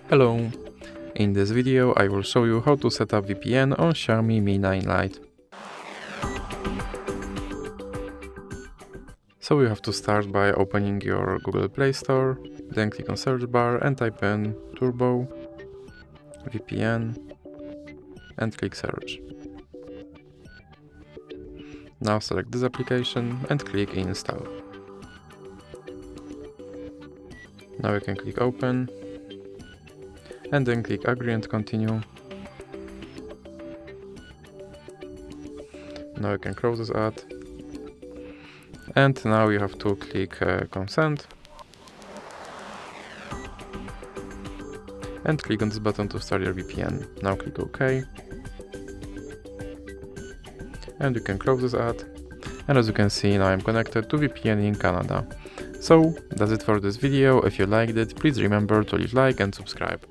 Hello! In this video I will show you how to set up VPN on Xiaomi Mi 9 Lite. So you have to start by opening your Google Play Store, then click on search bar and type in Turbo VPN and click search. Now select this application and click install. Now you can click open and then click agree and continue. Now you can close this ad. And now you have to click consent and click on this button to start your VPN. Now click OK. And you can close this ad. And as you can see, now I'm connected to VPN in Canada. So that's it for this video. If you liked it, please remember to leave a like and subscribe.